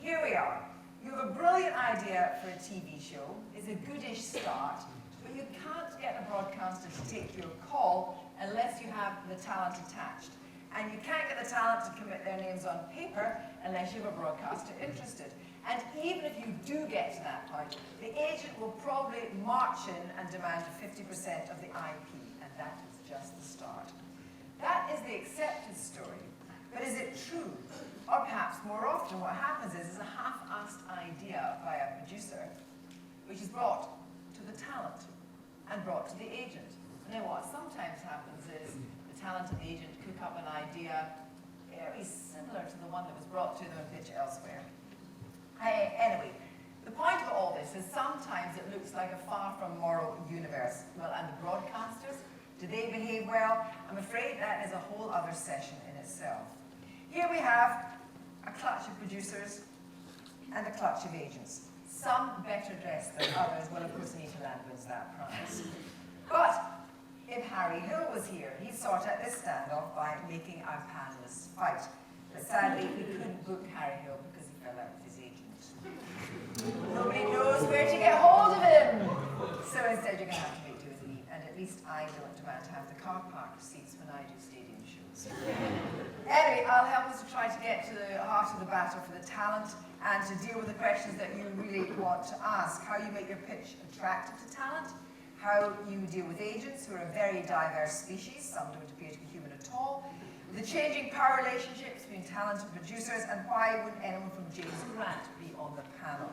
here we are. You have a brilliant idea for a TV show. It's a goodish start, but you can't get a broadcaster to take your call unless you have the talent attached. And you can't get the talent to commit their names on paper unless you have a broadcaster interested. And even if you do get to that point, the agent will probably march in and demand 50% of the IP, and that is just the start. That is the accepted story, but is it true? Or perhaps more often what happens is a half-assed idea by a producer, which is brought to the talent and brought to the agent. And then what sometimes happens is the talent and the agent cook up an idea very similar to the one that was brought to them and pitched elsewhere. Anyway, the point of all this is sometimes it looks like a far from moral universe. Well, and the broadcasters, do they behave well? I'm afraid that is a whole other session in itself. Here we have a clutch of producers and a clutch of agents. Some better dressed than others. Well, of course, Anita wins that prize. But if Harry Hill was here, he'd sort out this standoff by making our panelists fight. But sadly, we couldn't book Harry Hill because he fell out with his agent. Nobody knows where to get hold of him. So instead, you're going to have to make do with me. And at least I don't demand to have the car park receipts when I do stadium shows. Anyway, I'll help us to try to get to the heart of the battle for the talent and to deal with the questions that you really want to ask. How you make your pitch attractive to talent, how you deal with agents who are a very diverse species, some don't appear to be human at all, the changing power relationships between talent and producers, and why wouldn't anyone from James Grant be on the panel?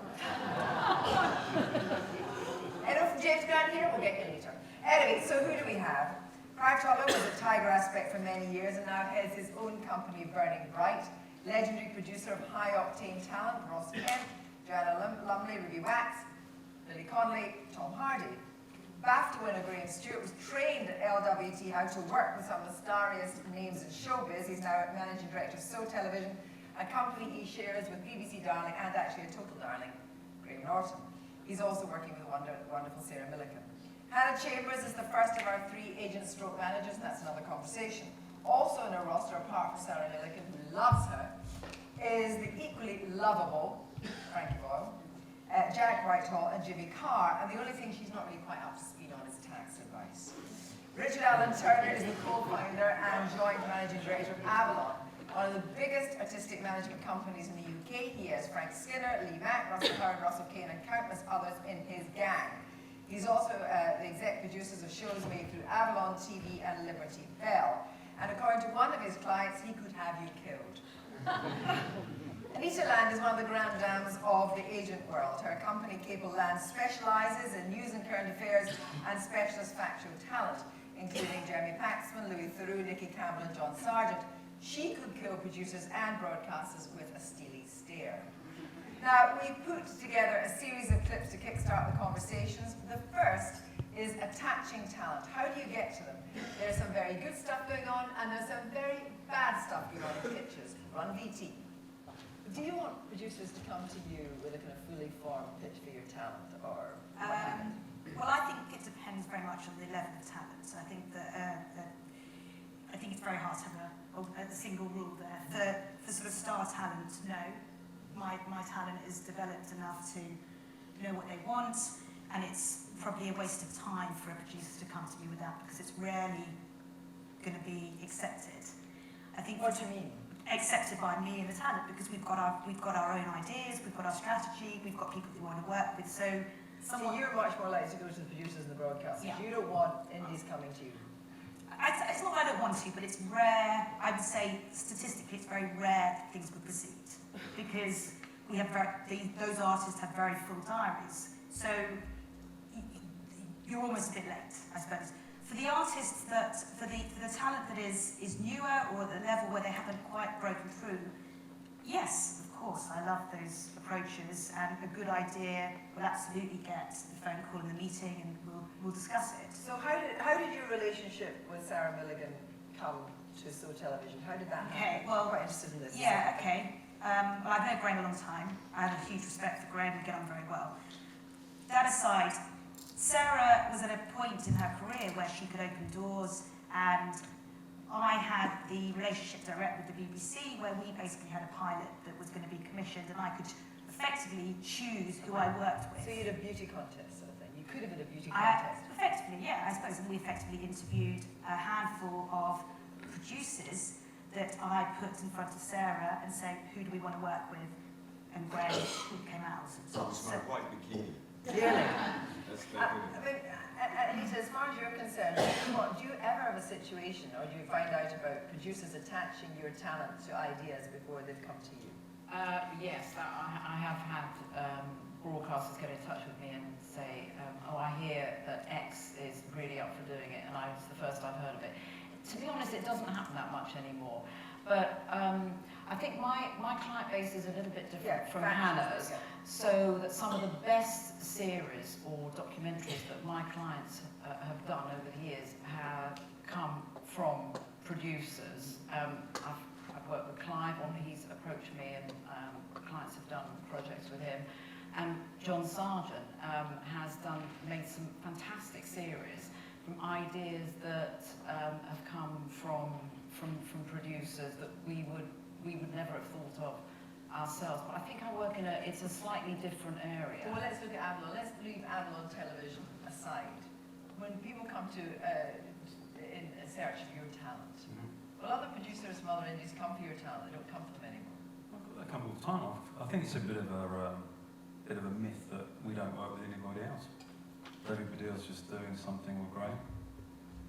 Anyone from James Grant here? We'll get you later. Anyway, so who do we have? Craig Toller was at Tiger Aspect for many years and now heads his own company, Burning Bright. Legendary producer of high-octane talent, Ross Kemp, Joanna Lumley, Ruby Wax, Lily Conley, Tom Hardy. BAFTA winner Graham Stewart was trained at LWT how to work with some of the starriest names in showbiz. He's now managing director of So Television, a company he shares with BBC Darling and actually a total darling, Graham Norton. He's also working with the wonderful Sarah Millican. Hannah Chambers is the first of our 3 agent stroke managers, and that's another conversation. Also in our roster, apart from Sarah Millican, who loves her, is the equally lovable Frankie Boyle, Jack Whitehall and Jimmy Carr, and the only thing she's not really quite up to speed on is tax advice. Richard Allen Turner is the co-founder and joint managing director of Avalon, one of the biggest artistic management companies in the UK. He has Frank Skinner, Lee Mack, Russell Howard, Russell Kane and countless others in his gang. He's also the exec producers of shows made through Avalon TV and Liberty Bell. And according to one of his clients, he could have you killed. Anita Land is one of the grand dames of the agent world. Her company, Cable Land, specialises in news and current affairs and specialist factual talent, including Jeremy Paxman, Louis Theroux, Nicky Campbell and John Sargent. She could kill producers and broadcasters with a steely stare. Now, we put together a series of clips to kickstart the conversations. The first is attaching talent. How do you get to them? There's some very good stuff going on, and there's some very bad stuff going on in pitches. Run VT. Do you want producers to come to you with a kind of fully formed pitch for your talent, or well, I think it depends very much on the level of talent. So I think that I think it's very hard to have a single rule there. For sort of star talent, no. My talent is developed enough to know what they want, and it's probably a waste of time for a producer to come to me with that because it's rarely going to be accepted. I think. What do you mean? Accepted by me and the talent, because we've got our own ideas, we've got our strategy, we've got people we want to work with. So you're much more likely to go to the producers and the broadcasters. Yeah. You don't want indies coming to you. It's not that I don't want to, but it's rare. I would say statistically, it's very rare that things would proceed because we have those artists have very full diaries. So you're almost a bit late, I suppose. For the artists for the talent that is newer or at the level where they haven't quite broken through, yes, of course, I love those approaches, and a good idea will absolutely get the phone call in the meeting, and we'll discuss it. So how did your relationship with Sarah Milligan come to So Television? How did that happen? Okay, well, I'm quite interested in this. Yeah, okay. Well, I've known Graham a long time. I have a huge respect for Graham. We get on very well. That aside, Sarah was at a point in her career where she could open doors, and I had the relationship direct with the BBC, where we basically had a pilot that was going to be commissioned, and I could effectively choose who I worked with. So you had a beauty contest sort of thing. You could have had a beauty I, contest. effectively, yeah, I suppose. And we effectively interviewed a handful of producers that I put in front of Sarah and say, who do we want to work with, and where who came out. That's my white bikini. Really? That's I mean, Anita, as far as you're concerned, do you ever have a situation, or do you find out about producers attaching your talent to ideas before they've come to you? Yes, I have had broadcasters get in touch with me and say, oh, I hear that X is really up for doing it, and it's the first I've heard of it. To be honest, it doesn't happen that much anymore. But I think my client base is a little bit different from Hannah's, so that some of the best series or documentaries that my clients have done over the years have come from producers. I've worked with Clive on, he's approached me, and clients have done projects with him. And John Sargent has made some fantastic series from ideas that have come from producers that we would never have thought of ourselves. But I think I work it's a slightly different area. Well, let's look at Avalon. Let's leave Avalon television aside. When people come to in a search of your talent, well, other producers from other indies come for your talent. They don't come for them anymore. They come all the time. I think it's a bit of a myth that we don't work with anybody else. Everybody else is doing something with Graham.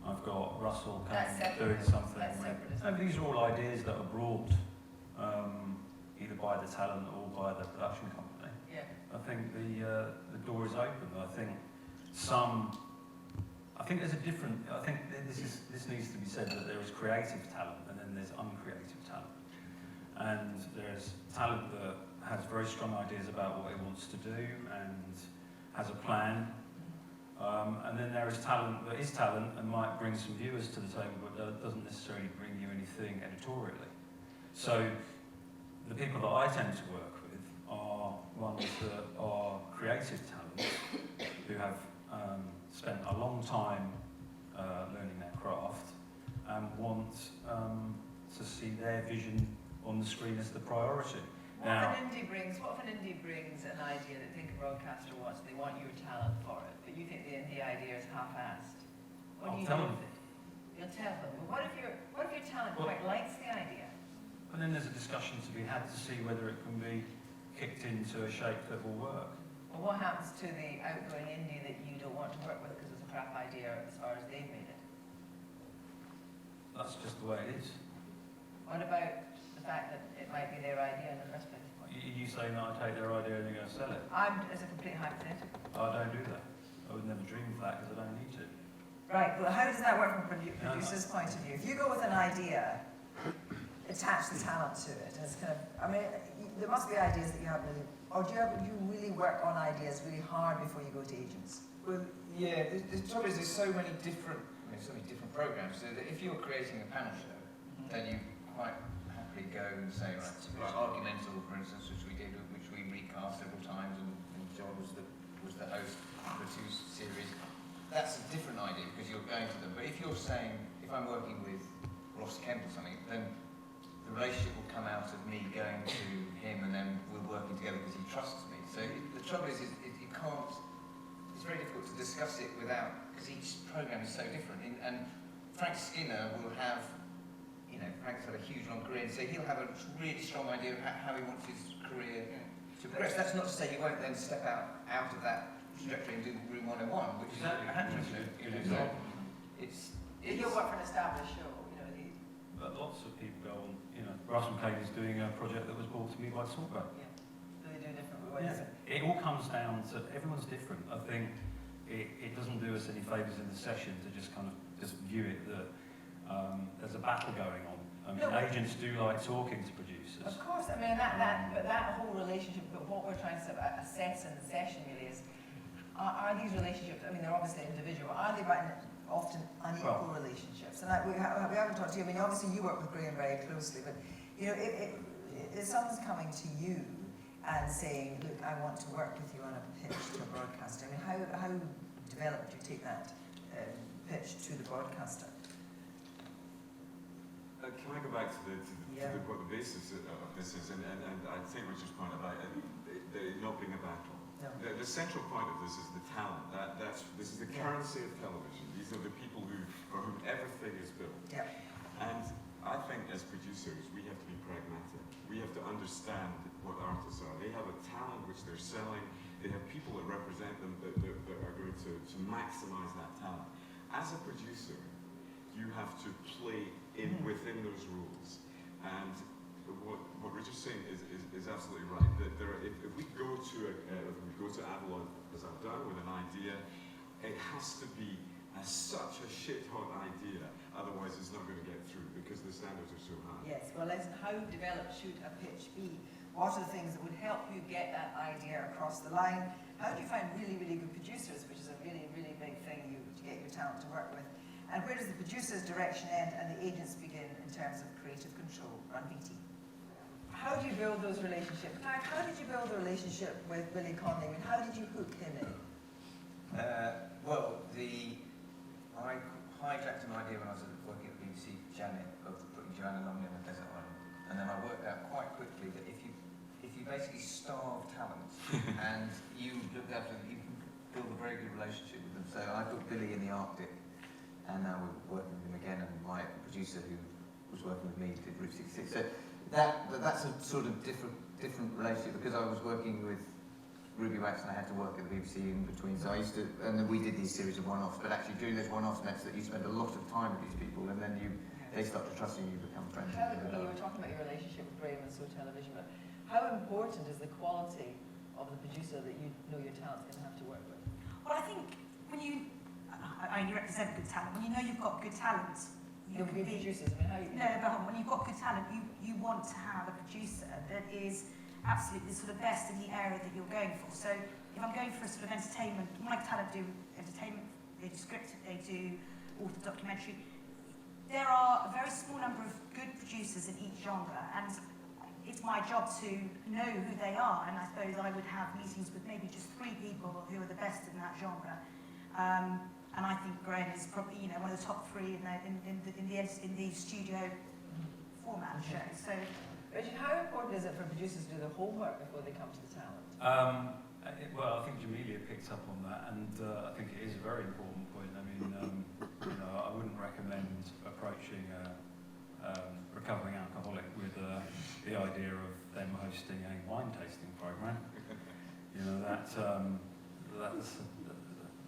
I've got Russell doing something. These are all ideas that are brought either by the talent or by the production company. Yeah. I think the door is open. I think there's a different. I think this needs to be said that there is creative talent and then there's uncreative talent. And there's talent that has very strong ideas about what it wants to do and has a plan. And then there is talent that is talent and might bring some viewers to the table, but doesn't necessarily bring you anything editorially. So the people that I tend to work with are ones that are creative talent who have spent a long time learning their craft and want to see their vision on the screen as the priority. What if an indie brings an idea that think a broadcaster wants, they want your talent for it, but you think the indie idea is half-assed? What do you do with it? You'll tell them. But what if your talent quite likes the idea? And then there's a discussion to be had to see whether it can be kicked into a shape that will work. Well, what happens to the outgoing indie that you don't want to work with because it's a crap idea as far as they've made it? That's just the way it is. What about the fact that it might be their idea in the first place? You saying that I take their idea and you're going to sell it? It's a complete hypothetical. I don't do that. I would never dream of that because I don't need to. Right, well, how does that work from a producer's point of view? If you go with an idea, attach the talent to it, and it's kind of, there must be ideas that you have really, or do you really work on ideas really hard before you go to agents? Well, yeah, the trouble is there's so many different programs, so that if you're creating a panel show, then you quite happily go and say, right, Argumental, for instance, which we did, which we recast several times, and John was the host for the 2 series. That's a different idea because you're going to them. But if you're saying, if I'm working with Ross Kemp or something, then the relationship will come out of me going to him, and then we're working together because he trusts me. So the trouble is you can't. It's very difficult to discuss it without, because each program is so different. And Frank Skinner will have. Frank's had a huge long career, and so he'll have a really strong idea of how he wants his career to progress. That's not to say you won't then step out of that trajectory and do Room 101, which is a hatred. You'll work for an established show, But lots of people go on, Russell Kane is doing a project that was brought to me by Talkback. Yeah. Do they do different ways? Yeah. It all comes down to, everyone's different. I think it doesn't do us any favours in the session to just view it that there's a battle going on. Agents do like talking to producers. Of course, but that whole relationship, but what we're trying to assess in the session really is, are these relationships, they're obviously individual, are they often unequal relationships? And we haven't talked to you, obviously you work with Graham very closely, but if someone's coming to you and saying, look, I want to work with you on a pitch to a broadcaster, how developed do you take that pitch to the broadcaster? Can I go back to what the basis of this is, and I take Richard's point about it not being a battle. No. The central point of this is the talent. This is the currency of television. These are the people for whom everything is built. Yeah. And I think as producers, we have to be pragmatic. We have to understand what artists are. They have a talent which they're selling. They have people that represent them that are going to maximize that talent. As a producer, you have to play within those rules. And what Richard's saying is absolutely right. That if we go to Avalon, as I've done, with an idea, it has to be such a shit-hot idea. Otherwise, it's not going to get through because the standards are so high. Yes, well, listen, how developed should a pitch be? What are the things that would help you get that idea across the line? How do you find really, really good producers, which is a really, really big thing to get your talent to work with? And where does the producer's direction end and the agents begin in terms of creative control? Run BT. How do you build those relationships? Now, how did you build a relationship with Billy Connolly? I mean, how did you hook him in? I hijacked an idea when I was working at the BBC for Janet of putting Joanna Lumley on a desert island, and then I worked out quite quickly that if you basically starve talent and you look after them, you can build a very good relationship with them. So I put Billy in the Arctic, and now we're working with him again, and my producer who was working with me did Route 66. So that's a sort of different relationship because I was working with Ruby Wax and I had to work at the BBC in between. So I used to, and then we did these series of one-offs, but actually doing those one-offs meant that you spend a lot of time with these people and then they start to trust you, you become friends. You were talking about your relationship with Graham and So Television, but how important is the quality of the producer that you know your talent's going to have to work with? Well, I think when you represent good talent, when you know you've got good talent, You'll be producers. I mean, how you? No, but hold on, when you've got good talent, you want to have a producer that is absolutely the sort of best in the area that you're going for. So if I'm going for a sort of entertainment, my talent do entertainment, they do script, they do author documentary. There are a very small number of good producers in each genre, and it's my job to know who they are, and I suppose I would have meetings with maybe just 3 people who are the best in that genre. And I think Graham is probably, one of the top 3 in the studio format show. So, Richard, how important is it for producers to do the homework before they come to the talent? Well, I think Jamelia picked up on that, and I think it is a very important point. I mean, I wouldn't recommend approaching a recovering alcoholic with the idea of them hosting a wine tasting program.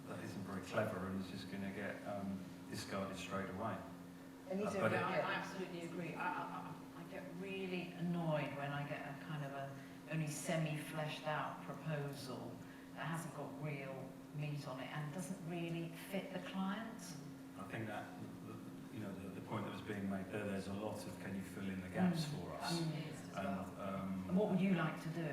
That isn't very clever and is just going to get discarded straight away. I absolutely agree. I get really annoyed when I get a kind of only semi-fleshed out proposal that hasn't got real meat on it and doesn't really fit the client. I think that the point that was being made there's a lot of can you fill in the gaps for us. And what would you like to do?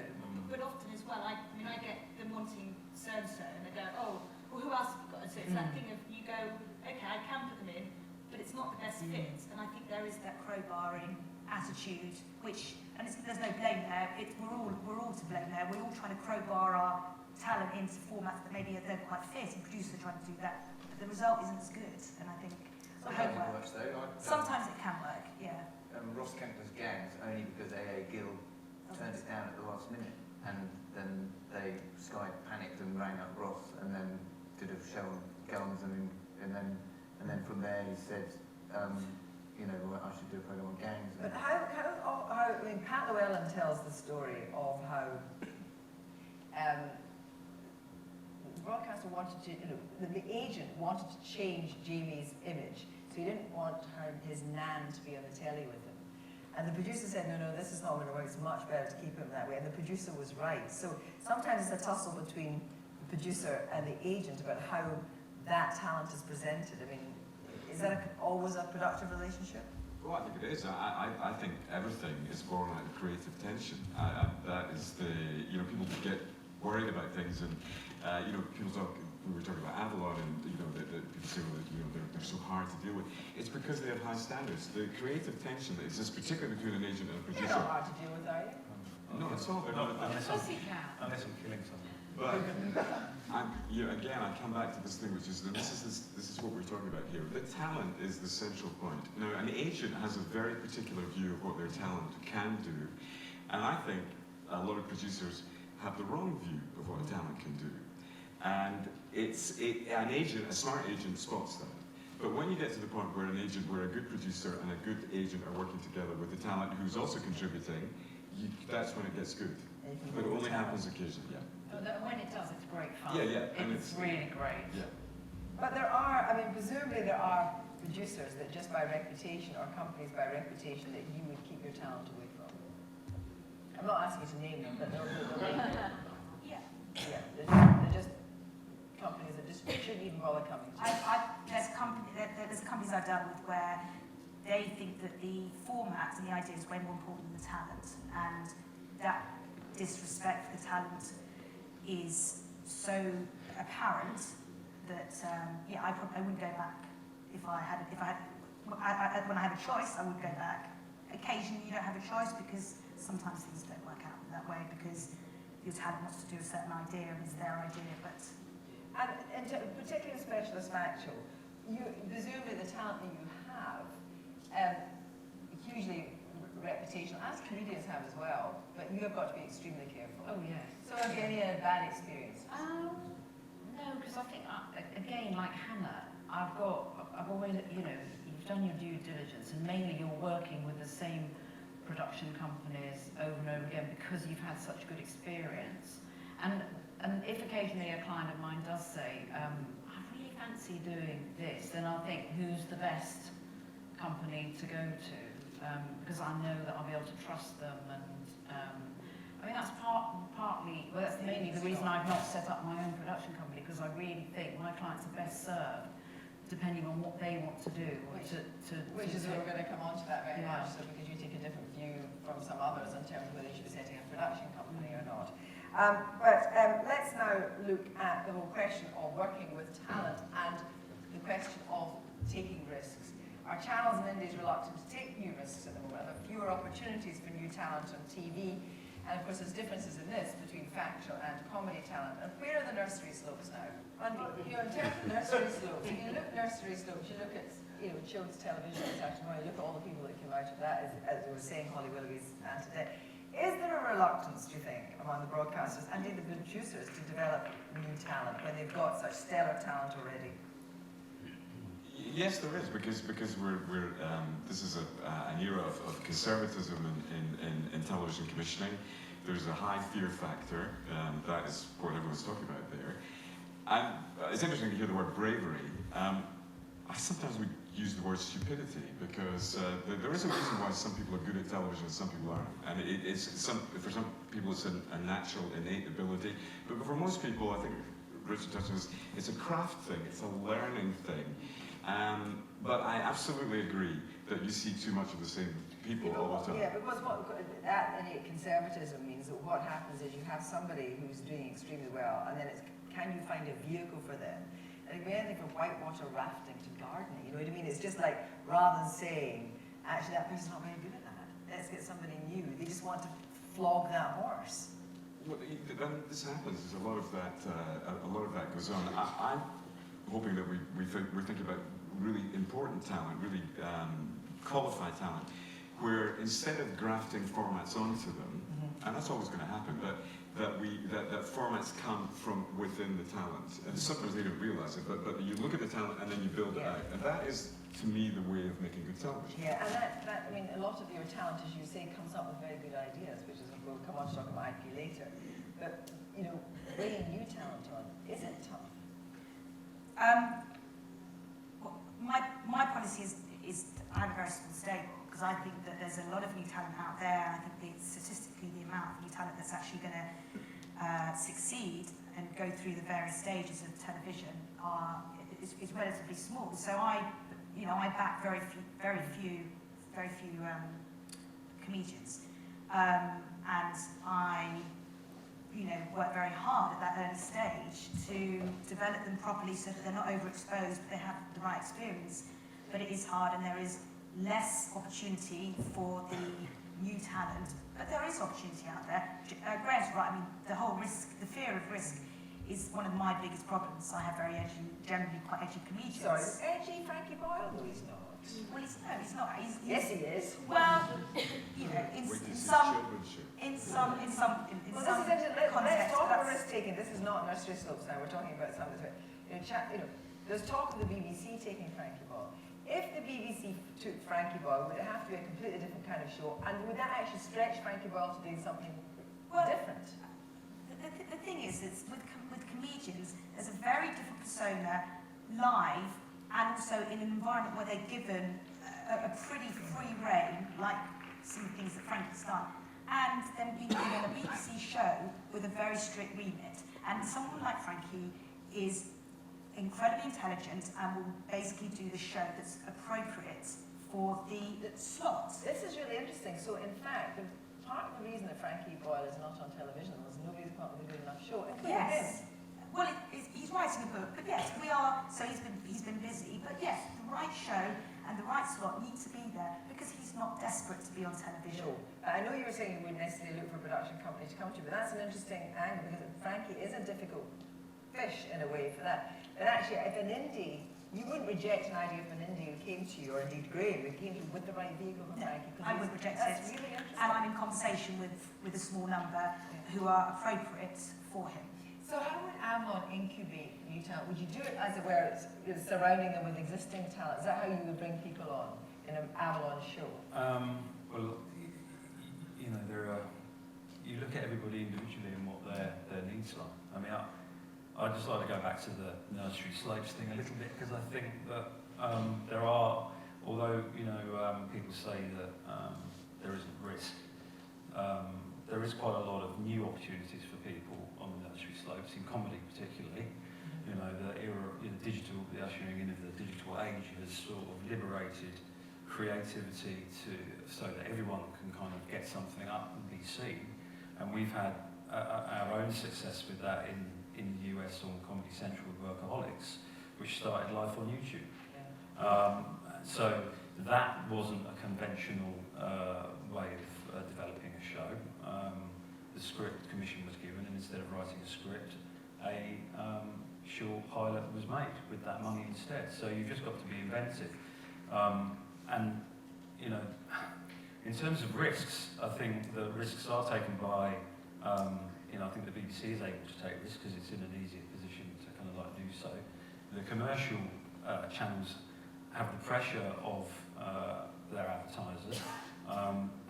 but often as well, I get them wanting so-and-so, and they go, oh, well, who else have you got? And so it's that thing of, you go, okay, I can put them in, but it's not the best fit. And I think there is that crowbarring attitude, which, and there's no blame there. We're all to blame there. We're all trying to crowbar our talent into formats that maybe don't quite fit, and producers are trying to do that, but the result isn't as good. And I think sometimes it works though. Sometimes it can work, yeah. Ross Kemper's Gangs only because AA Gill turned it down at the last minute, and then Sky panicked and rang up Ross, and then did a show on Guns, and then from there he said, well, I should do a program on gangs. But how Pat Llewellyn tells the story of how the broadcaster wanted to, the agent wanted to change Jamie's image, so he didn't want his nan to be on the telly with him. And the producer said, no, this is not going to work, it's much better to keep him that way. And the producer was right. So sometimes it's a tussle between the producer and the agent about how that talent is presented. I mean, is that always a productive relationship? Well, I think it is. I think everything is born out of creative tension. That is people get worried about things, and people talk. We were talking about Avalon, and people say they're so hard to deal with. It's because they have high standards. The creative tension that exists, particularly between an agent and a producer. You're not hard to deal with, are you? No, it's not. Unless I'm killing someone. But Again, I come back to this thing, which is that this is what we're talking about here. The talent is the central point. Now, an agent has a very particular view of what their talent can do, and I think a lot of producers have the wrong view of what a talent can do. And an agent, a smart agent, spots that. But when you get to the point where a good producer and a good agent are working together with the talent who's also contributing, that's when it gets good. But it only happens occasionally, yeah. But when it does, it's great fun. Yeah, and It's really great. Yeah. But there are, I mean, presumably there are producers that just by reputation, or companies by reputation, that you would keep your talent away from. I'm not asking you to name them, but they'll name them. Yeah. Yeah, they're just companies that just shouldn't even bother coming to. There's companies I've dealt with where they think that the format and the idea is way more important than the talent, and that disrespect for the talent is so apparent that I wouldn't go back when I had a choice. I would go back. Occasionally you don't have a choice because sometimes things don't work out that way because your talent wants to do a certain idea and it's their idea. But and particularly specialist factual, presumably the talent that you have, hugely reputational, as comedians have as well, but you have got to be extremely careful. Oh, yes. So have you any bad experience? No, because I think, again, like Hannah, I've always, you've done your due diligence, and mainly you're working with the same production companies over and over again because you've had such good experience. And if occasionally a client of mine does say, I really fancy doing this, then I'll think, who's the best company to go to? Because I know that I'll be able to trust them, and I mean that's that's mainly the reason I've not set up my own production company, because I really think my clients are best served depending on what they want to do. Which is where we're going to come on to that very much, so because you take a different view from some others in terms of whether you should be setting a production company or not. But let's now look at the whole question of working with talent and the question of taking risks. Our channels in India is reluctant to take new risks at the moment. There are fewer opportunities for new talent on TV, and of course there's differences in this between factual and comedy talent. And where are the nursery slopes now? In terms of nursery slopes, if you look at nursery slopes, you look at children's television this afternoon, you look at all the people that came out of that, as we were saying, Holly Willoughby's and today. Is there a reluctance, do you think, among the broadcasters and indeed the producers to develop new talent when they've got such stellar talent already? Yes, there is, because this is an era of conservatism in television commissioning. There's a high fear factor. That is what everyone's talking about there. And it's interesting to hear the word bravery. I sometimes would use the word stupidity, because there is a reason why some people are good at television and some people aren't. And for some people it's a natural, innate ability. But for most people, I think Richard touched on this, it's a craft thing, it's a learning thing. But I absolutely agree that you see too much of the same people all the time. Yeah, because that innate conservatism means that what happens is you have somebody who's doing extremely well, and then it's, can you find a vehicle for them? And it can be anything from whitewater rafting to gardening, you know what I mean? It's just like, rather than saying, actually that person's not very good at that, let's get somebody new. They just want to flog that horse. Well, this happens. There's a lot of that goes on. I'm hoping that we're thinking about really important talent, really qualified talent, where instead of grafting formats onto them, and that's always going to happen, but that formats come from within the talent. And sometimes they don't realize it, but you look at the talent and then you build it out. And that is, to me, the way of making good television. Yeah, and that I mean, a lot of your talent, as you say, comes up with very good ideas, which is, we'll come on to talk about IP later. But, bringing new talent on, is it tough? My policy is I have a very small stable, because I think that there's a lot of new talent out there, and I think statistically the amount of new talent that's actually going to succeed and go through the various stages of television is relatively small. So I back very few comedians, and I work very hard at that early stage to develop them properly so that they're not overexposed, but they have the right experience. But it is hard, and there is less opportunity for the new talent, but there is opportunity out there. Graham's right. I mean, the whole risk, the fear of risk, is one of my biggest problems. I have generally quite edgy comedians. Sorry, edgy Frankie Boyle? No, he's not. Well, he's not. He's, Yes, he is. well, you know, in Wait to see some children's show. Well, this some is let's context, talk about that's- risk taking. This is not nursery slopes now. We're talking about something. There's talk of the BBC taking Frankie Boyle. If the BBC took Frankie Boyle, would it have to be a completely different kind of show? And would that actually stretch Frankie Boyle to doing something different? The thing is with comedians, there's a very different persona live and also in an environment where they're given a pretty free rein, like some things that Frankie's done, and then being given a BBC show with a very strict remit. And someone like Frankie is incredibly intelligent and will basically do the show that's appropriate for the slot. This is really interesting. So, in fact, part of the reason that Frankie Boyle is not on television was nobody's come up with a good enough show, including him. Yes. Well, he's writing a book, but yes, we are. So he's been busy, but yes, the right show and the right slot need to be there because he's not desperate to be on television. No. I know you were saying you wouldn't necessarily look for a production company to come to, but that's an interesting angle because Frankie is a difficult fish in a way for that. But actually, if an indie, you wouldn't reject an idea if an indie who came to you, or indeed Graham, who came to you with the right vehicle for No, Frankie. I would reject That's it. really interesting. And I'm in conversation with a small number who are appropriate for him. So how would Avalon incubate new talent? Would you do it, as it were, surrounding them with existing talent? Is that how you would bring people on in an Avalon show? Well, you know, you look at everybody individually and what their needs are. I mean, I'd just like to go back to the nursery slopes thing a little bit because I think that there are, although, you know, people say that there isn't risk, there is quite a lot of new opportunities for people on the nursery slopes, in comedy particularly. You know, the era, the ushering in of the digital age has sort of liberated creativity so that everyone can kind of get something up and be seen. And we've had our own success with that in the US on Comedy Central with Workaholics, which started live on YouTube. So that wasn't a conventional way of developing a show. The script commission was given, and instead of writing a script, a short pilot was made with that money instead. So you've just got to be inventive. And, you know, in terms of risks, I think the risks are taken by, you know, I think the BBC is able to take risks because it's in an easier position to kind of like do so. The commercial channels have the pressure of their advertisers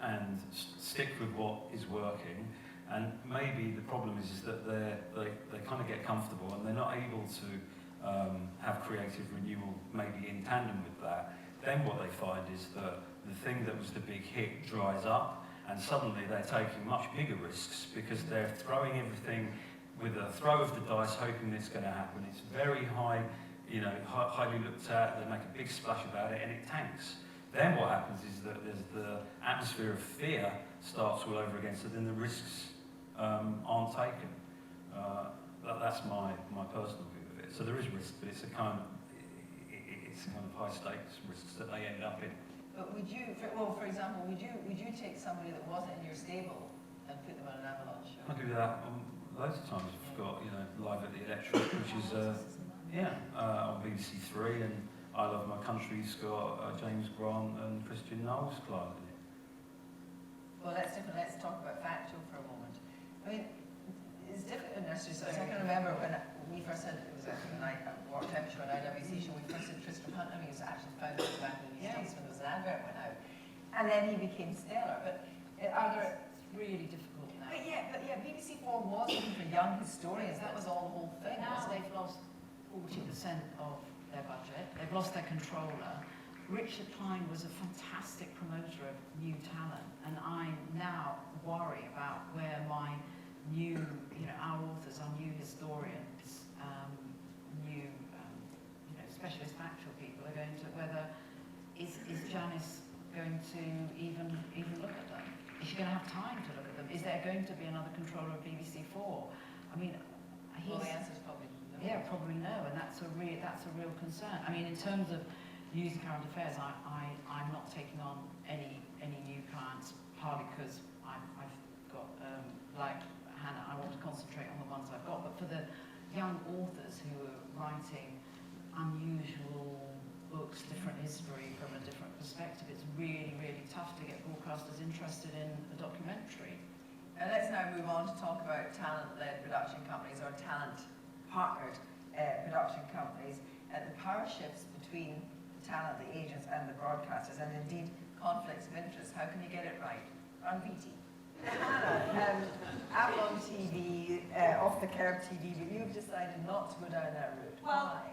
and stick with what is working. And maybe the problem is that they kind of get comfortable and they're not able to have creative renewal maybe in tandem with that. Then what they find is that the thing that was the big hit dries up and suddenly they're taking much bigger risks because they're throwing everything with a throw of the dice hoping it's going to happen. It's very high, you know, highly looked at, they make a big splash about it and it tanks. Then what happens is that there's the atmosphere of fear starts all over again, so then the risks aren't taken. That's my personal view of it. So there is risk, but it's a kind of high stakes risks that they end up in. But would you, for example, would you take somebody that wasn't in your stable and put them on an Avalon show? I do that loads of times. We've got, you know, Live at the Electric, which is on BBC Three, and I Love My Country's got James Grant and Christian Knowles climbing it. Well, that's different. Let's talk about factual for a moment. I mean, it's different in nursery. So I can remember when we first had, it was actually an War Temperature on IWC show, we first had Tristram Hunt. I mean, he was actually found out back in the States when there was an advert went out. And then he became stellar. But are there... Really difficult now. But yeah, BBC 4 was looking for young historians. That was all the whole thing. Now wasn't it? they've lost 40% of their budget. They've lost their controller. Richard Klein was a fantastic promoter of new talent, and I now worry about where my new, our authors, our new historians, new, specialist factual people are going to, whether is Janice going to even look at them? Is she going to have time to look at them? Is there going to be another controller of BBC 4? I mean, Well, the answer is probably no. yeah, probably no, and that's a real concern. I mean, in terms of news and current affairs, I'm not taking on any new clients, partly because I've got, like Hannah, I want to concentrate on the ones I've got, but for the young authors who are writing unusual books, different history from a different perspective. It's really, really tough to get broadcasters interested in a documentary. And let's now move on to talk about talent-led production companies or talent-partnered production companies and the power shifts between the talent, the agents and the broadcasters, and indeed conflicts of interest. How can you get it right? On VT. Avalon TV, Off the Curb TV, but you've decided not to go down that route. Well, Why?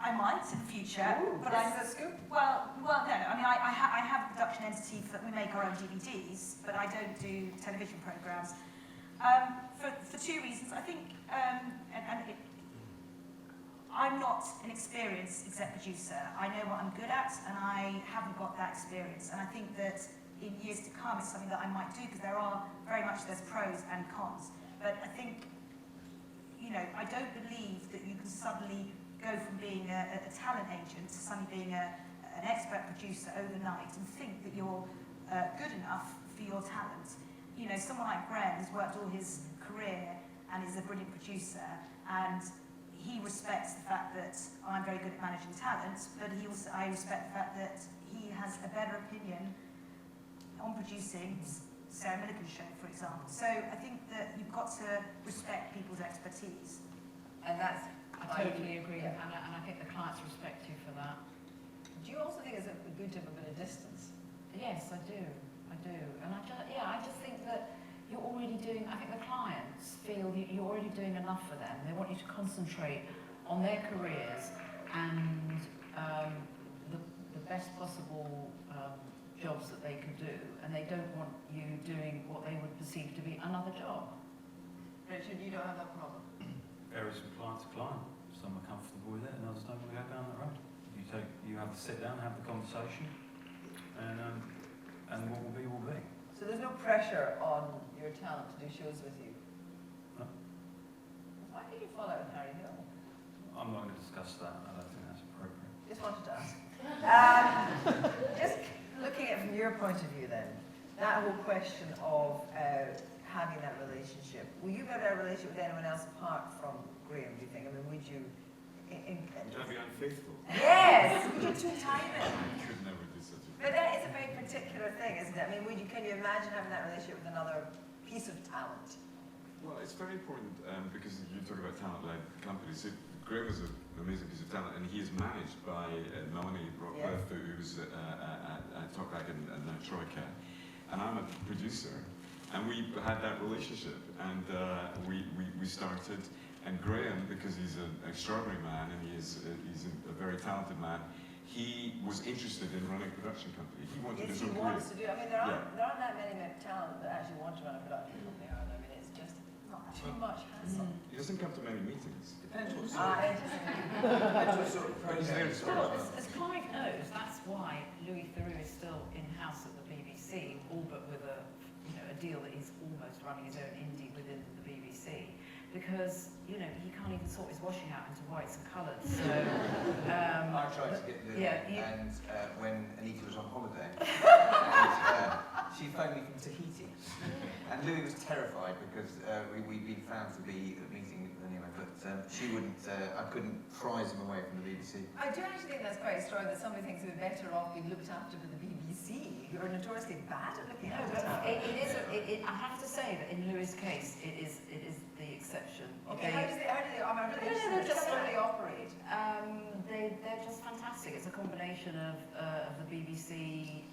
I might in the future, but This is a scoop. well, no. I mean, I have a production entity that we make our own DVDs, but I don't do television programs for two reasons. I think, I'm not an experienced exec producer. I know what I'm good at, and I haven't got that experience. And I think that in years to come, it's something that I might do because there's pros and cons. But I think, you know, I don't believe that you can suddenly go from being a talent agent to suddenly being an expert producer overnight and think that you're good enough for your talent. You know, someone like Graham has worked all his career and is a brilliant producer, and he respects the fact that I'm very good at managing talent, but I respect the fact that he has a better opinion on producing Sarah Millican's show, for example. So I think that you've got to respect people's expertise. And that's I totally agree with Hannah, and I think the clients respect you for that. Do you also think it's good to have a bit of distance? Yes, I do. And I just think that you're already doing, I think the clients feel you're already doing enough for them. They want you to concentrate on their careers and the best possible jobs that they can do, and they don't want you doing what they would perceive to be another job. Richard, you don't have that problem? Varies from client to client. Some are comfortable with it, and others don't want to go down that road. You have to sit down, have the conversation, and what will be will be. So there's no pressure on your talent to do shows with you? No. Why did you fall out with Harry Hill? I'm not going to discuss that. I don't think that's appropriate. Just wanted to ask. Just looking at it from your point of view then, that whole question of having that relationship, will you have a relationship with anyone else apart from Graham, do you think? I mean, would you... Would I be unfaithful? Yes! Would you two-time it? I could never do such a thing. But that is a very particular thing, isn't it? I mean, can you imagine having that relationship with another piece of talent? Well, it's very important because you talk about talent-led companies. So Graham is an amazing piece of talent, and he is managed by Melanie Brockworth, who's at Talkback and Troika. And I'm a producer, and we had that relationship, and we started. And Graham, because he's an extraordinary man and he's a very talented man, he was interested in running a production company. He wanted his own career. Wants to do. I mean, there aren't that many talent that actually want to run a production company, are there? I mean, it's just too much hassle. He doesn't come to many meetings. Depends what sort of program. Well, as Clive knows, that's why Louis Theroux is still in-house at the BBC, all but with a deal that he's almost running his own indie within the BBC. Because, he can't even sort his washing out into whites and colours. So, I tried to get Louis, and when Anita was on holiday, she phoned me from Tahiti. And Louis was terrified because we'd been found to be at a meeting anyway, but she wouldn't, I couldn't prize him away from the BBC. I do actually think that's quite extraordinary that somebody thinks we're better off being looked after by the BBC, who are notoriously bad at looking after talent. I have to say that in Louis' case, it is the exception. Okay, how do they, I'm really interested in how they operate. They're just fantastic. It's a combination of the BBC,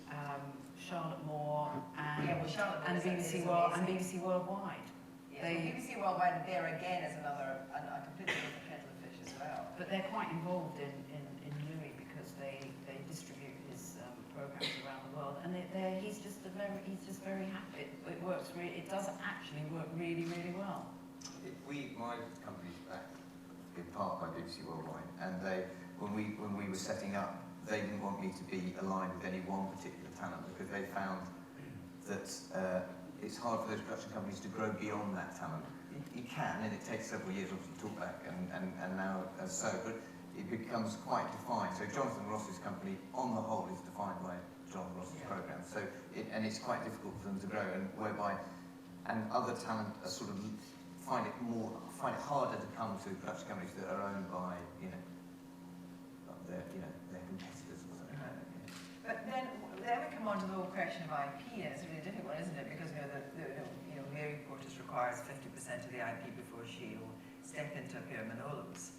Charlotte Moore, and BBC Worldwide. Yes, BBC Worldwide, there again is a completely different kettle of fish as well. But they're quite involved in Louis because they distribute his programs around the world, and he's just very happy. It works it does actually work really, really well. My company's backed in part by BBC Worldwide, and when we were setting up, they didn't want me to be aligned with any one particular talent because they found that it's hard for those production companies to grow beyond that talent. You can, and it takes several years obviously to talk back, and now but it becomes quite defined. So Jonathan Ross's company, on the whole, is defined by Jonathan Ross's program. So it's quite difficult for them to grow, and other talent are sort of find it more find it harder to come to production companies that are owned by, their competitors or something like that. But then we come on to the whole question of IP, and it's a really difficult one, isn't it? Because Mary Portis requires 50% of the IP before she'll step into a pair of Manolos.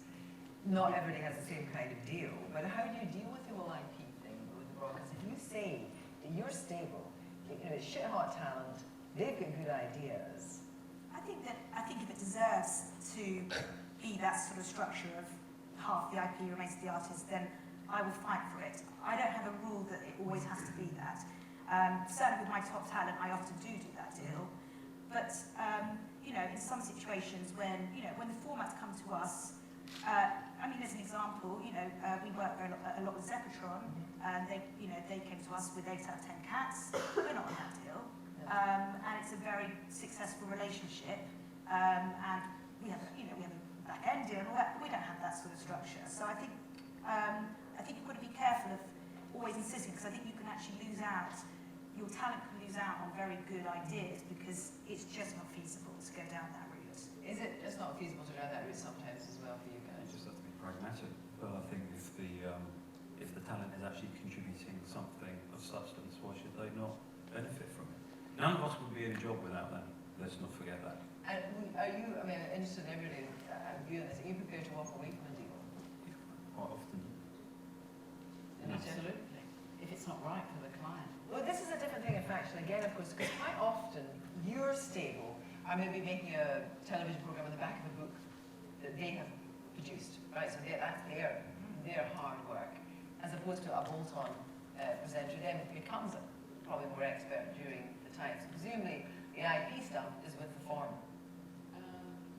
Not everybody has the same kind of deal, but how do you deal with the whole IP thing with the broadcast? If you say that you're stable, it's shit hot talent, they've got good ideas. I think if it deserves to be that sort of structure of half the IP remains to the artist, then I will fight for it. I don't have a rule that it always has to be that. Certainly with my top talent, I often do that deal. But in some situations when the formats come to us, as an example, we work a lot with Zeppotron, and they came to us with 8 out of 10 cats. We're not on that deal, and it's a very successful relationship. And we have a back end deal. We don't have that sort of structure. So I think you've got to be careful of always insisting, because I think you can actually lose out. Your talent can lose out on very good ideas because it's just not feasible to go down that route. Is it just not feasible to go down that route sometimes as well for you guys? You just have to be pragmatic. But I think if the talent is actually contributing something of substance, why should they not benefit from it? None of us would be in a job without them. Let's not forget that. And are you, interested in everybody view this, are you prepared to walk away from a deal? Quite often. Absolutely. If it's not right for the client. Well, this is a different thing in fact, and again, of course, because quite often you're stable. I may be making a television program on the back of a book that they have produced, right? So that's their hard work, as opposed to a bolt-on presenter who then becomes probably more expert during the time. So presumably the IP stuff is with the form.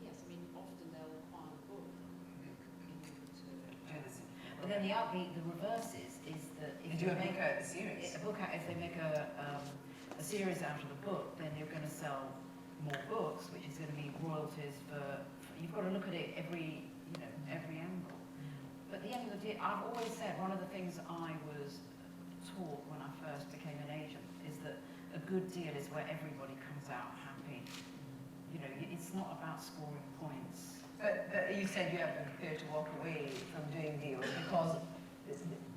Yes, often they'll require a book in order to Do this. But then the reverse is that if you do make a series. If they make a series out of the book, then you're going to sell more books, which is going to be royalties for you've got to look at it every angle. But at the end of the day, I've always said one of the things I was taught when I first became an agent is that a good deal is where everybody comes out happy. It's not about scoring points. But you said you have been prepared to walk away from doing deals because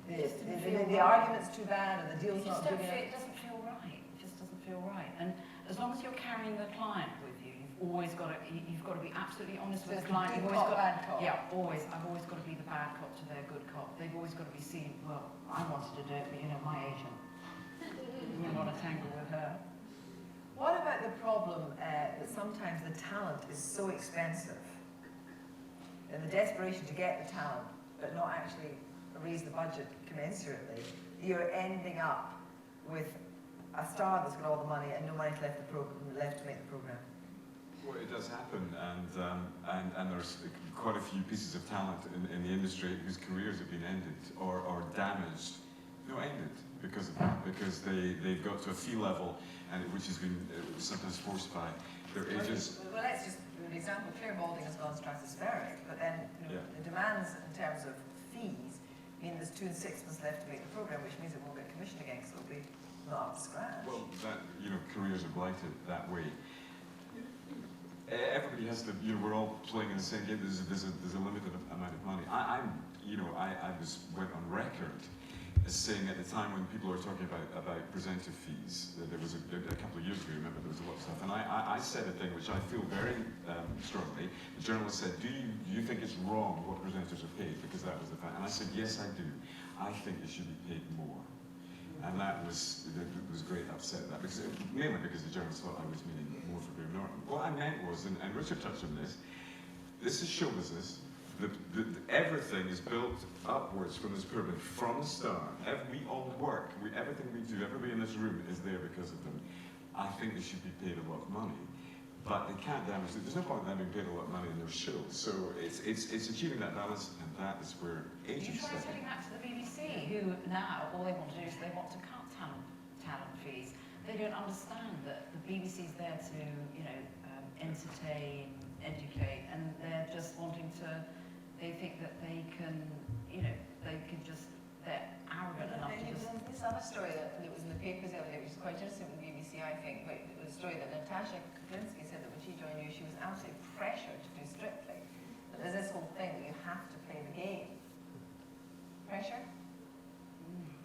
the argument's too bad and the deal's not good enough. It doesn't feel right. It just doesn't feel right. And as long as you're carrying the client with you, you've got to be absolutely honest with the client. Good cop, bad cop. Yeah, always. I've always got to be the bad cop to their good cop. They've always got to be seen. Well, I wanted to do it, but my agent. We want to tangle with her. What about the problem that sometimes the talent is so expensive, and the desperation to get the talent, but not actually raise the budget commensurately, you're ending up with a star that's got all the money and no money left to make the program? Well, it does happen, and there's quite a few pieces of talent in the industry whose careers have been ended or damaged. No, ended because of that, because they've got to a fee level, which has been sometimes forced by their agents. Well, let's just do an example. Claire Balding has gone stratospheric, but then the demands in terms of fees mean there's 2 6 months left to make the program, which means it won't get commissioned again because it'll be not up to scratch. Well, careers are blighted that way. Everybody has to. We're all playing in the same game. There's a limited amount of money. I went on record as saying at the time when people were talking about presenter fees, that there was a couple of years ago. Remember, there was a lot of stuff, and I said a thing which I feel very strongly. The journalist said, "Do you think it's wrong what presenters are paid?" Because that was the fact, and I said, "Yes, I do. I think they should be paid more." And that was great upset at that, mainly because the journalist thought I was meaning more for Graham Norton. What I meant was, and Richard touched on this is show business. Everything is built upwards from this pyramid, from the start. We all work. Everything we do, everybody in this room is there because of them. I think they should be paid a lot of money, but they can't damage it. There's no point in them being paid a lot of money in their shows. So it's achieving that balance, and that is where agents You try step in. selling that to the BBC, who now all they want to do is they want to cut talent fees. They don't understand that the BBC is there to entertain, educate, and they're just wanting to. They think that they can, they're arrogant enough to just. This other story that was in the papers earlier, which is quite interesting with the BBC, BBC, I think, but the story that Natasha Kaplinsky said that when she joined you, she was absolutely pressured to do Strictly. But there's this whole thing that you have to play the game. Pressure?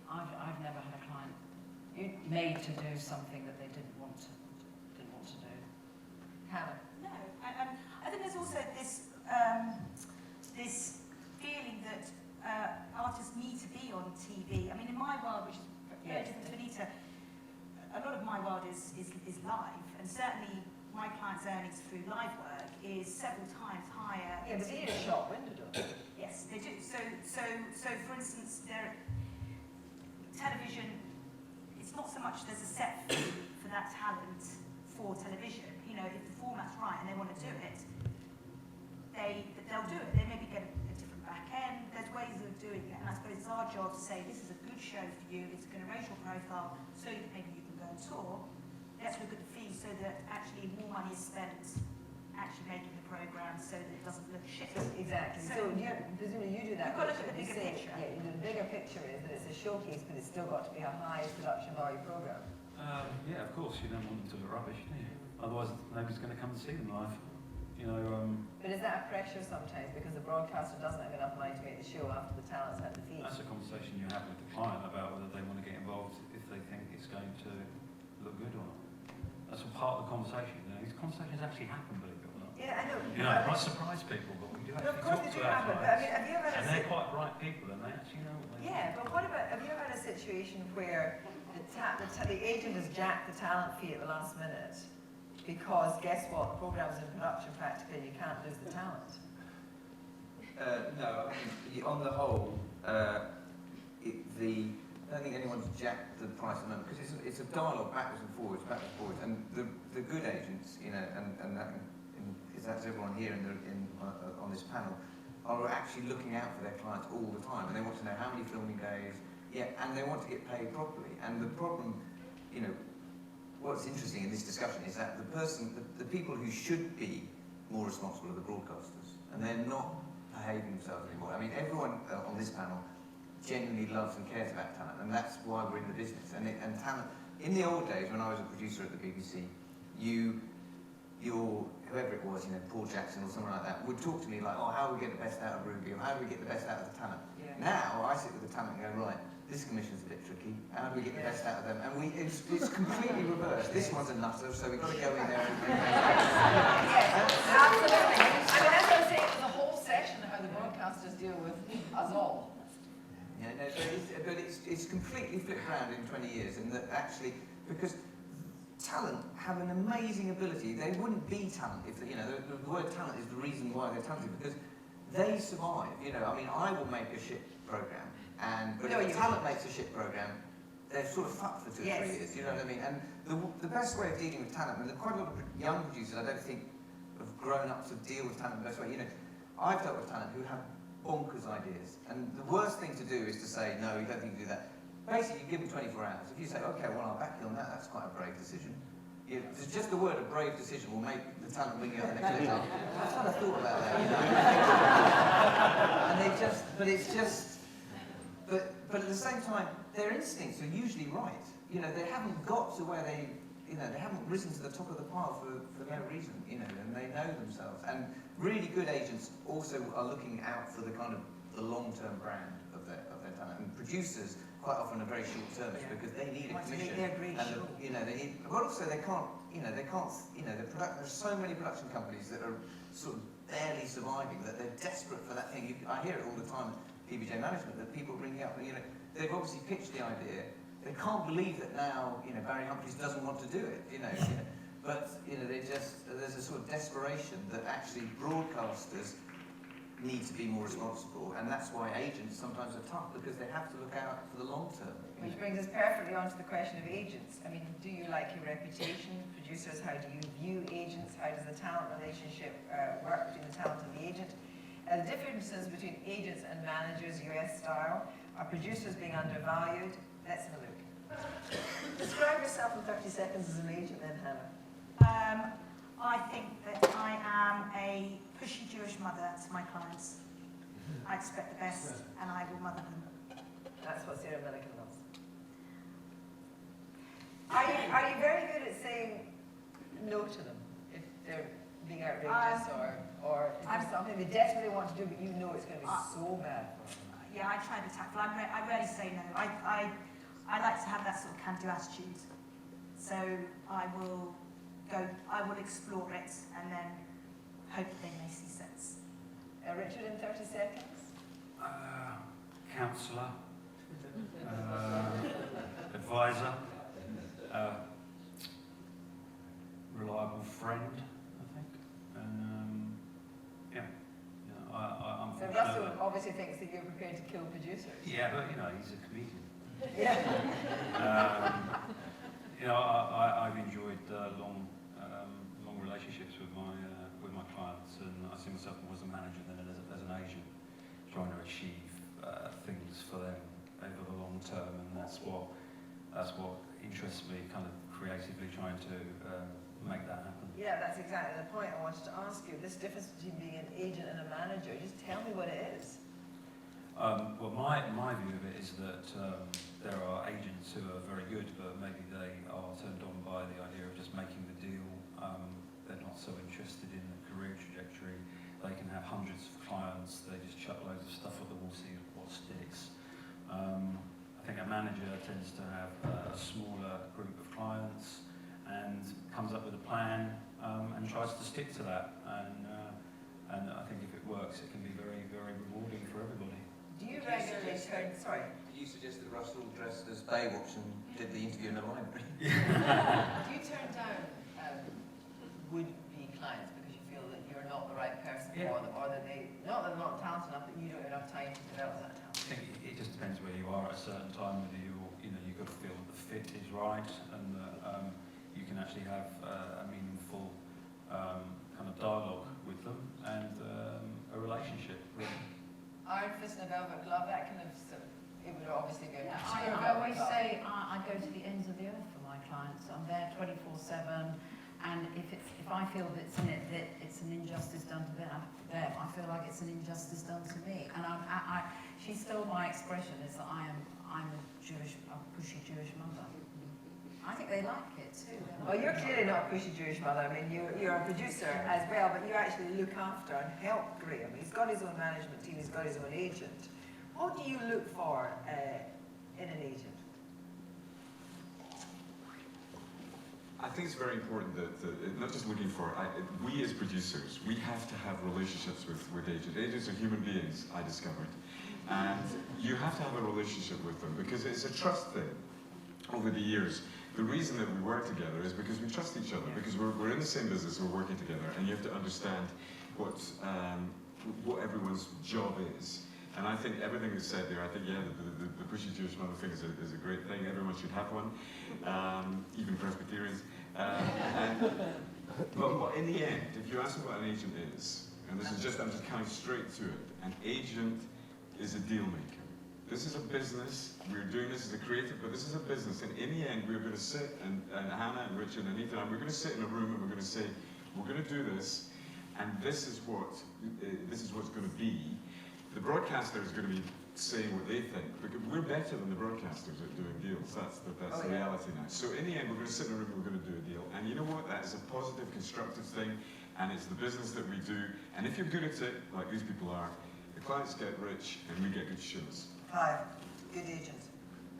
I've never had a client made to do something that they didn't want to do. Hannah? No, I think there's also this this feeling that artists need to be on TV. I mean, in my world, which is very different to Anita, a lot of my world is live, and certainly my clients' earnings through live work is several times higher. Yeah, but they need a shop window, don't they? Yes, they do. So for instance, television, it's not so much there's a set fee for that talent for television. You know, if the format's right and they want to do it, they'll do it. They maybe get a different back end. There's ways of doing it, and I suppose it's our job to say this is a good show for you. It's going to raise your profile so that maybe you can go and tour. Let's look at the fees so that actually more money is spent actually making the programme so that it doesn't look shit. Exactly. So presumably you do that. You've got to look at the you bigger say, picture. Yeah, the bigger picture is that it's a showcase, but it's still got to be a high production value programme. Yeah, of course, you don't want them to look rubbish, do you? Otherwise, nobody's going to come and see them live. You know, But is that a pressure sometimes because the broadcaster doesn't have enough money to make the show after the talent's had the fees? that's a conversation you have with the client about whether they want to get involved if they think it's going to look good or not. That's a part of the conversation. You know, these conversations actually happen, believe it or not. Yeah, I know. You know, it might surprise people, but we do No, of actually course talk they to do our happen. But I clients. mean, have you ever had And a they're quite bright people, and they actually know what they Yeah, but what about, have you ever had a situation where the agent has jacked the talent fee at the last minute because guess what, the programme's in production practically and you can't lose the talent? No, I mean, on the whole, I don't think anyone's jacked the price of them because it's a dialogue backwards and forwards, and the good agents, you know, and that's everyone here on this panel, are actually looking out for their clients all the time, and they want to know how many filming days, and they want to get paid properly. And the problem, you know, what's interesting in this discussion is that the people who should be more responsible are the broadcasters, and they're not behaving themselves anymore. I mean, everyone on this panel genuinely loves and cares about talent, and that's why we're in the business. And talent, in the old days when I was a producer at the BBC, whoever it was, you know, Paul Jackson or someone like that, would talk to me like, oh, how do we get the best out of Ruby, or how do we get the best out of the talent? Yeah. Now, I sit with the talent and go, right, this commission's a bit tricky, how do we get the best out of them? And it's completely reversed. This one's a nutter, so we've got to go in there and Yes, absolutely. I mean, as I was saying, there's a whole section of how the broadcasters deal with us all. Yeah, no, but it's completely flipped around in 20 years, and that actually, because talent have an amazing ability. They wouldn't be talent if, you know, the word talent is the reason why they're talented, because they survive. You know, I mean, I will make a shit program, but if talent makes a shit program, they're sort of fucked for 2 or 3 years. You know what I mean? And the best way of dealing with talent, and quite a lot of young producers, I don't think, have grown up to deal with talent the best way. You know, I've dealt with talent who have bonkers ideas, and the worst thing to do is to say, no, you don't think you do that. Basically, you give them 24 hours. If you say, okay, well, I'll back you on that, that's quite a brave decision. Just the word a brave decision will make the talent ring you up the next day. I've kind of thought about that, you know. And they just, but at the same time, their instincts are usually right. You know, they haven't got to where they haven't risen to the top of the pile for no reason, you know, and they know themselves. And really good agents also are looking out for the kind of the long-term brand of their talent. And producers quite often are very short-termist because they need a commission. You know, they need, but also they can't, there's so many production companies that are sort of barely surviving, that they're desperate for that thing. I hear it all the time at PBJ Management, that people ring up, you know, they've obviously pitched the idea. They can't believe that now, you know, Barry Humphries doesn't want to do it, you know. But, you know, there's a sort of desperation that actually broadcasters need to be more responsible, and that's why agents sometimes are tough, because they have to look out for the long term. Which brings us perfectly on to the question of agents. I mean, do you like your reputation? Producers, how do you view agents? How does the talent relationship work between the talent and the agent? The differences between agents and managers, US style. Are producers being undervalued? Let's have a look. Describe yourself in 30 seconds as an agent then, Hannah. I think that I am a pushy Jewish mother to my clients. I expect the best, and I will mother them. That's what Sarah Millican loves. Are you very good saying no to them if they're being outrageous, or if there's something they desperately want to do, but you know it's going to be so bad for them? Yeah, I try to be tactful. I rarely say no. I like to have that sort of can-do attitude. So I will explore it and then hope they may see sense. Richard, in 30 seconds? Counsellor, advisor, reliable friend, I think. I'm So Russell obviously thinks that you're prepared to kill producers. Yeah, but he's a comedian. Yeah. I've enjoyed long relationships with my clients, and I see myself more as a manager than as an agent, trying to achieve things for them over the long term, and that's what interests me, kind of creatively trying to make that happen. Yeah, that's exactly the point I wanted to ask you. This difference between being an agent and a manager, just tell me what it is. Well, my view of it is that there are agents who are very good, but maybe they are turned on by the idea of just making the deal. They're not so interested in the career trajectory. They can have hundreds of clients. They just chuck loads of stuff at the wall, see what sticks. I think a manager tends to have a smaller group of clients and comes up with a plan and tries to stick to that. And I think if it works, it can be very, very rewarding for everybody. Do you regularly turn, sorry? You suggested Russell dressed as Baywatch and did the interview in the library. Do you turn down would-be clients because you feel that you're not the right person for them, or that not that they're not talented enough, but you don't have enough time to develop that talent? I think it just depends where you are at a certain time, whether you've got to feel that the fit is right and that you can actually have a meaningful kind of dialogue with them and a relationship. Really. Iron Fist and a Velvet Glove, that kind of stuff, it would obviously be a I always say I go to the ends of the earth for my clients. I'm there 24/7, and if I feel that it's an injustice done to them, I feel like it's an injustice done to me. And she stole my expression, is that I'm a pushy Jewish mother. I think they like it too. Well, you're clearly not a pushy Jewish mother. I mean, you're a producer as well, but you actually look after and help Graham. He's got his own management team, he's got his own agent. What do you look for in an agent? I think it's very important that not just looking for, we as producers, we have to have relationships with agents. Agents are human beings, I discovered. And you have to have a relationship with them because it's a trust thing over the years. The reason that we work together is because we trust each other, because we're in the same business, we're working together, and you have to understand what everyone's job is. And I think everything that's said there, I think, yeah, the pushy Jewish mother thing is a great thing. Everyone should have one, even Presbyterians. But in the end, if you ask me what an agent is, and this is just, I'm just coming straight to it, an agent is a deal maker. This is a business, we're doing this as a creative, but this is a business, and in the end, we're going to sit, and Hannah and Richard and Ethan, and we're going to sit in a room and we're going to say, we're going to do this, and this is what's going to be. The broadcaster is going to be saying what they think, because we're better than the broadcasters at doing deals. That's the reality now. So in the end, we're going to sit in a room and we're going to do a deal, and you know what? That is a positive, constructive thing, and it's the business that we do, and if you're good at it, like these people are, the clients get rich, and we get good shows. Hi, good agent.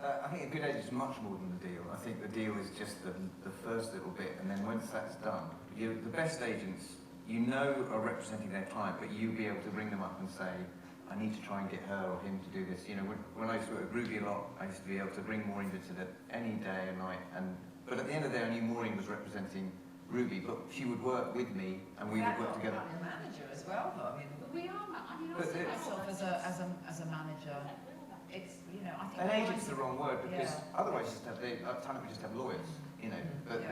I think a good agent is much more than the deal. I think the deal is just the first little bit, and then once that's done, the best agents, are representing their client, but you'll be able to ring them up and say, I need to try and get her or him to do this. When I used to work with Ruby a lot, I used to be able to bring Maureen to that any day and night. But at the end of the day, I knew Maureen was representing Ruby, but she would work with me and we would work together. Your manager as well, though. I mean, We are, I mean, I I see see myself as a manager. It's, I think An agent's the wrong word because otherwise talent would just have lawyers, But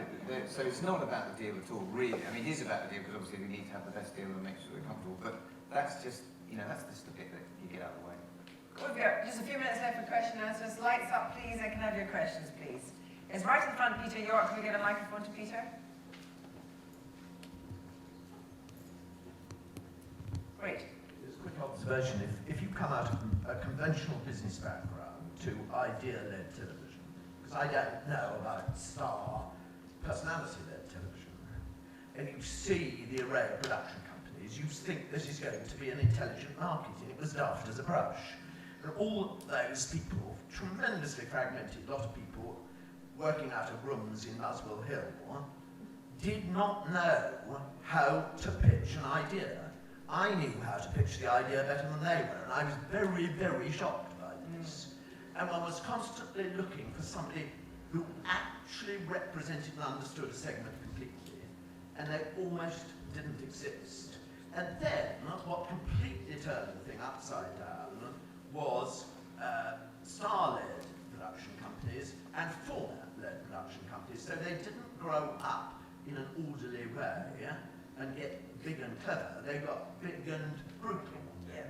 so it's not about the deal at all, really. I mean, it is about the deal because obviously we need to have the best deal and make sure we're comfortable. But that's just, that's just the bit that you get out of the way. we've got just a few minutes left for question and answers. Lights up, please. I can have your questions, please. It's right in front, Peter York. Can we get a microphone to Peter? Great. Just a quick observation. If you come out of a conventional business background to idea-led television, because I don't know about Star, personality-led television, and you see the array of production companies, you think this is going to be an intelligent market, and it was daft as a brush. And all those people, tremendously fragmented, a lot of people working out of rooms in Muswell Hill, did not know how to pitch an idea. I knew how to pitch the idea better than they were, and I was very, very shocked by this. And one was constantly looking for somebody who actually represented and understood a segment completely, and they almost didn't exist. And then, what completely turned the thing upside down was star-led production companies and format-led production companies. So they didn't grow up in an orderly way and get big and clever. They got big and brutal. Yeah.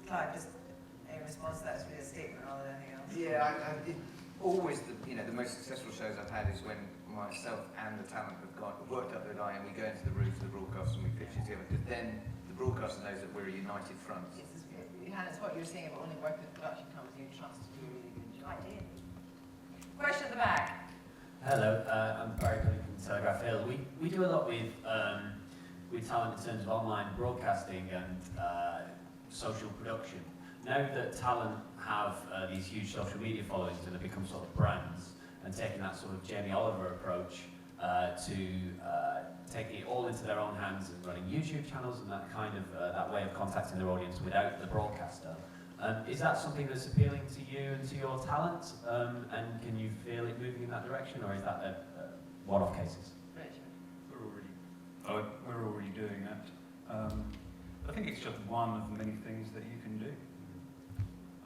Clive, just a response to that is really a statement rather than anything else. Yeah, always the most successful shows I've had is when myself and the talent have worked up the line and we go into the room for the broadcast and we pitch it together, because then the broadcaster knows that we're a united front. Yes, it's what you were saying about only working with production companies you trust to do a really good job. I did. Question at the back. Hello, I'm Barry Cunningham from Telegraph Hill. We do a lot with talent in terms of online broadcasting and social production. Now that talent have these huge social media followings and have become sort of brands, and taking that sort of Jamie Oliver approach to taking it all into their own hands and running YouTube channels and that kind of that way of contacting their audience without the broadcaster. Is that something that's appealing to you and to your talent? And can you feel it moving in that direction, or is that a one-off cases? Richard. We're already doing that. I think it's just one of many things that you can do.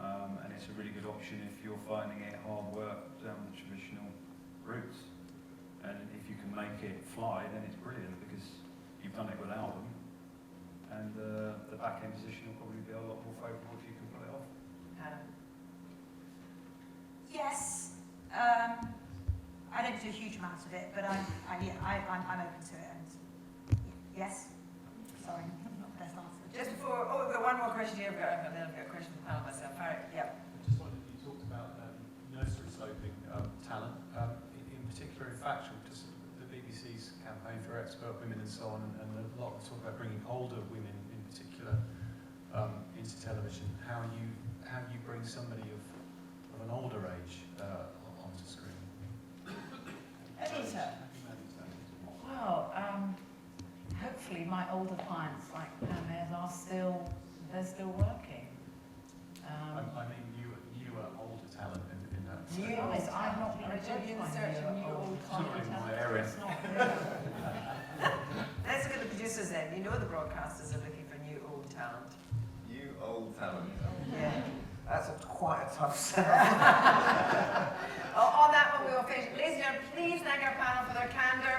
And it's a really good option if you're finding it hard work down the traditional routes. And if you can make it fly, then it's brilliant because you've done it without them. And the back-end position will probably be a lot more favourable if you can pull it off. Hannah. Yes. I don't do a huge amount of it, but I'm open to it. And yes. Sorry, not the best answer. Just before, we've got one more question here, and then I've got a question from the panel myself. Harry, yeah. I just wondered, you talked about nursery sloping talent. In particular, in factual, just the BBC's campaign for expert women and so on, and a lot of talk about bringing older women in particular into television. How you bring somebody of an older age onto screen? Anita. Well, hopefully my older clients like Pamela's are still working. I mean, you are older talent in that. To be honest, I've not been Richard, judged you by search new a new old old Sort of in my area. It's not Let's look at the producers then. You know the broadcasters are looking for new old talent. You old talent. Yeah. That's quite a tough sell. On that one, we will finish. Ladies and gentlemen, please thank our panel for their candour.